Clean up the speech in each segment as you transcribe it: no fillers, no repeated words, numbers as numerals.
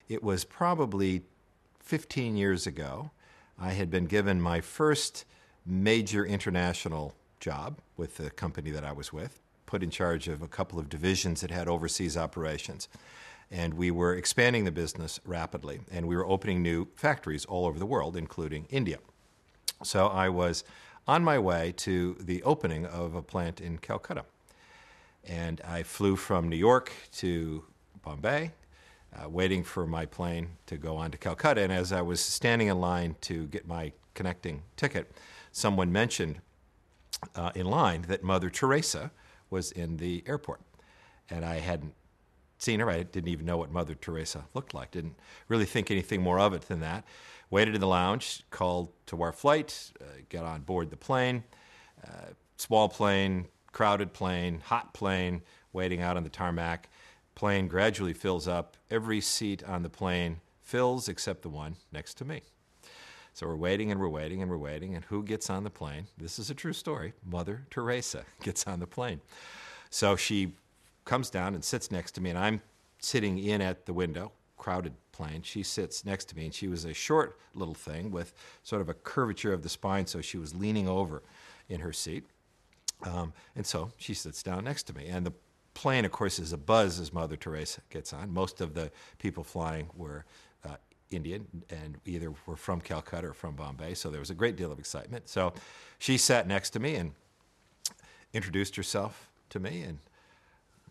It was probably 15 years ago. I had been given my first major international job with the company that I was with, put in charge of a couple of divisions that had overseas operations. And we were expanding the business rapidly, and we were opening new factories all over the world, including India. So I was on my way to the opening of a plant in Calcutta. And I flew from New York to Bombay, waiting for my plane to go on to Calcutta. And as I was standing in line to get my connecting ticket, someone mentioned in line that Mother Teresa was in the airport. And I hadn't seen her. I didn't even know what Mother Teresa looked like. Didn't really think anything more of it than that. Waited in the lounge, called to our flight, got on board the plane. Small plane, crowded plane, hot plane, waiting out on the tarmac. Plane gradually fills up. Every seat on the plane fills except the one next to me. So we're waiting and we're waiting and we're waiting. And who gets on the plane? This is a true story. Mother Teresa gets on the plane. So she comes down and sits next to me, and I'm sitting in at the window, crowded plane. She sits next to me, and she was a short little thing with sort of a curvature of the spine, so she was leaning over in her seat. And so she sits down next to me. And the plane, of course, is abuzz as Mother Teresa gets on. Most of the people flying were Indian, and either were from Calcutta or from Bombay, so there was a great deal of excitement. So she sat next to me and introduced herself to me, and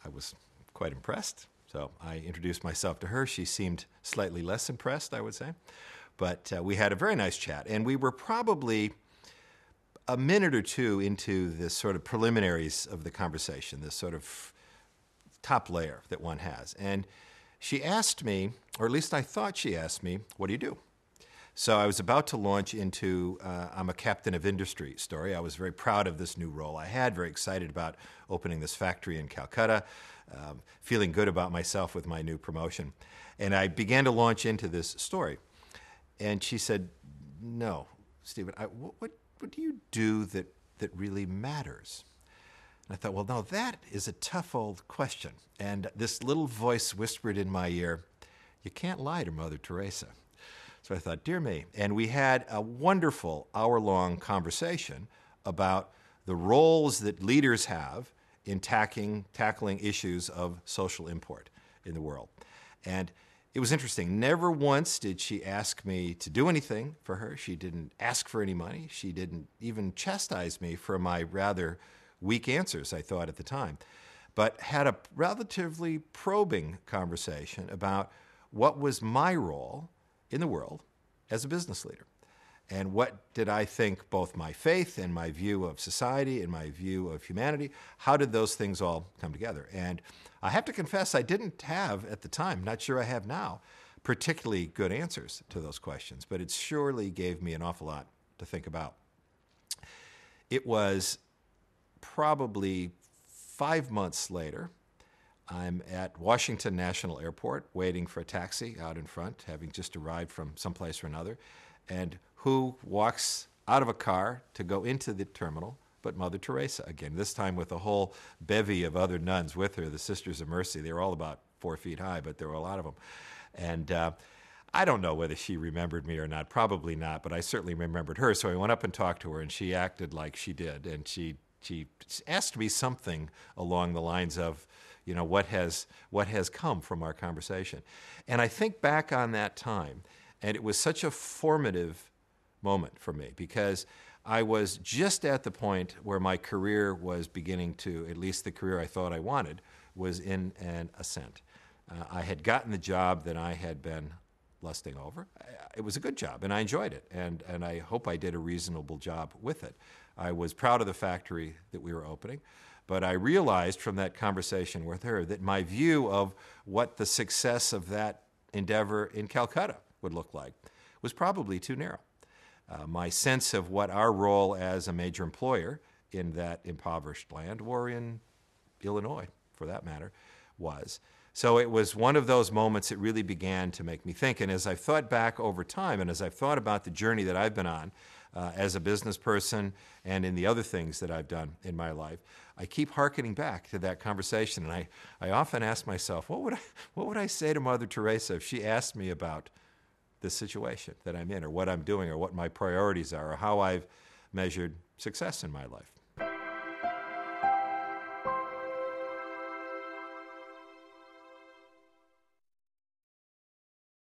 I was quite impressed. So I introduced myself to her. She seemed slightly less impressed, I would say. But we had a very nice chat, and we were probably a minute or two into this sort of preliminaries of the conversation, this sort of top layer that one has. And she asked me, or at least I thought she asked me, what do you do? So I was about to launch into I'm a captain of industry story. I was very proud of this new role I had, very excited about opening this factory in Calcutta, feeling good about myself with my new promotion. And I began to launch into this story. And she said, no, Stephen, what do you do that really matters? And I thought, well, no, that is a tough old question. And this little voice whispered in my ear, you can't lie to Mother Teresa. So I thought, dear me. And we had a wonderful hour-long conversation about the roles that leaders have in tackling issues of social import in the world. And it was interesting. Never once did she ask me to do anything for her. She didn't ask for any money. She didn't even chastise me for my rather weak answers, I thought at the time, but had a relatively probing conversation about what was my role in the world as a business leader. And what did I think both my faith and my view of society and my view of humanity, how did those things all come together? And I have to confess, I didn't have at the time, not sure I have now, particularly good answers to those questions, but it surely gave me an awful lot to think about. It was probably 5 months later. I'm at Washington National Airport waiting for a taxi out in front, having just arrived from someplace or another. And who walks out of a car to go into the terminal but Mother Teresa again, this time with a whole bevy of other nuns with her, the Sisters of Mercy. They were all about 4 feet high, but there were a lot of them. And I don't know whether she remembered me or not, probably not, but I certainly remembered her. So I went up and talked to her, and she acted like she did. And she asked me something along the lines of, you know, what has come from our conversation. And I think back on that time, and it was such a formative moment for me because I was just at the point where my career was beginning to, at least the career I thought I wanted, was in an ascent. I had gotten the job that I had been lusting over. It was a good job, and I enjoyed it, and I hope I did a reasonable job with it. I was proud of the factory that we were opening, but I realized from that conversation with her that my view of what the success of that endeavor in Calcutta would look like was probably too narrow. My sense of what our role as a major employer in that impoverished land, or in Illinois for that matter, was. So it was one of those moments that really began to make me think. And as I've thought back over time, and as I've thought about the journey that I've been on as a business person and in the other things that I've done in my life, I keep hearkening back to that conversation. And I often ask myself, what would I say to Mother Teresa if she asked me about the situation that I'm in, or what I'm doing, or what my priorities are, or how I've measured success in my life?